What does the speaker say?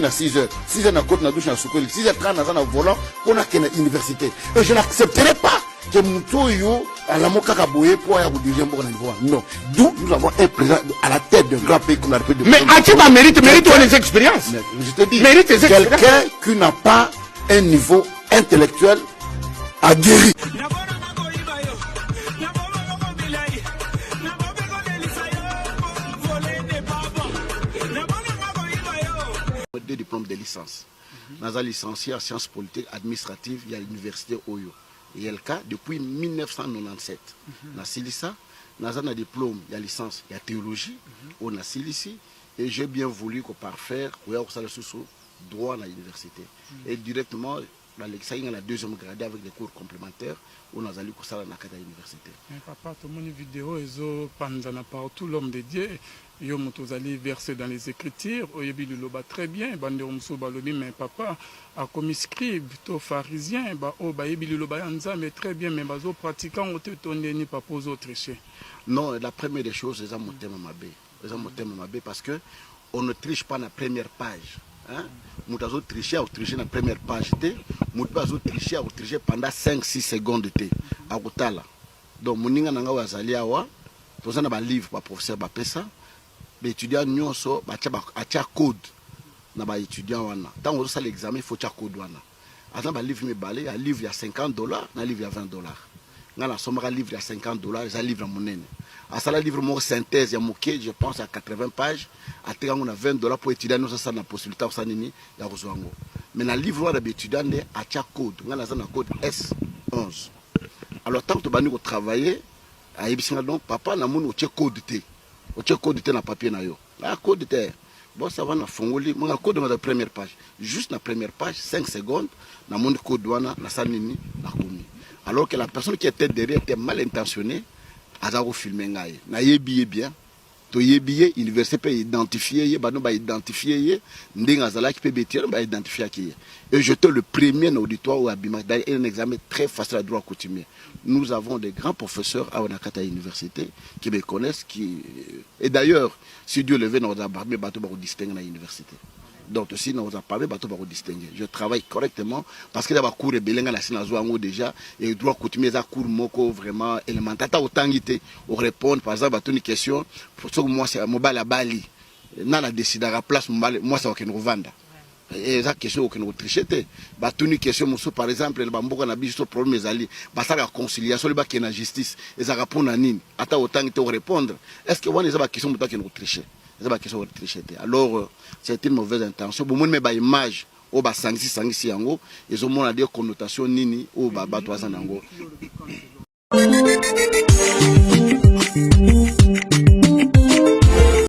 à 6h. 6h na côte na douche na soukoli. 6h30 na zana volant pour na kena université. Et je n'accepterai pas que Moutoyo à la Mokaka Boye pour aller au deuxième bord non. D'où nous avons un président à la tête d'un grand pays qu'on a appelé. Mais Atiba mérite les expériences. Je te dis, mérite les expériences. Quelqu'un qui n'a pas un niveau intellectuel aguerri. Deux diplômes de licence. Nous avons licencié en sciences politiques administratives à l'université Oyo. Et le cas depuis 1997. Nous avons un diplôme de licence de théologie. On a ici. Et j'ai bien voulu parfaire le droit à l'université. Et directement, dans la deuxième gradée avec des cours complémentaires, on a allé à l'université. Papa, tout le monde vidéo, ils ont partout l'homme de Dieu. Ils ont versé dans les Écritures. Ils ont très bien. Mais papa, a comme scribe, plutôt pharisien, mais très bien. Mais les pratiquants ont été tonnés par aux autres. Non, la première des choses, c'est mon thème parce que on ne triche pas la première page. Nous avons triché dans la première page. Nous avons triché pendant 5-6 secondes. Donc, nous avons un livre pour professeur Bapesa. Les étudiants ont un code. Les étudiants ont tant l'examen, il faut un code. Un livre un livre il y a $50, un livre il y a $20. Un livre il y a $50, un livre à mon un livre de synthèse, je pense à 80 pages. On a $20 pour étudier, nous avons la possibilité de rejoindre. Mais dans le livre d'étudiants, il y a un code. On a un code S11. Alors, tant que tu vas travailler, papa, on a un code T. On a code T dans le papier. Un code T. Bon, ça va, on a un code dans la première page. Juste dans la première page, 5 secondes, on a un code douana, alors que la personne qui était derrière était mal intentionnée. Azaro filmé ngai na yebiye bien to yebiye université peut identifier bano ba identifier ndinga zala qui peut bétir ba identifier qui et j'étais le premier en auditoire au Abima un examen très facile à droit coutumier. Nous avons des grands professeurs à Onakata université qui me connaissent et d'ailleurs si Dieu le veut nous a barmé bateau ba distinguer à l'université. Donc si nous avons parlé, nous distinguer. Je travaille correctement parce que d'abord cours et belenga la sinazoango déjà et droit coutumier ça cours moko vraiment élémentaire. Autant guité on répond par exemple à une question pour ça moi c'est mobile à Bali. Na la décider à la place moi ça va nous vendre. Et ça question que nous tricheter. Bah une question monsieur par exemple le bamboka na biso problème ezali bah ça la conciliation le ba qui na justice et ça répond à nini. Ata autant guité répondre. Est-ce que on est ça question muta que nous tricher. Alors, c'est une mauvaise intention. Pour moi, mes images, au bas sangi yango, ils ont des connotations nini au bas 3 ans yango.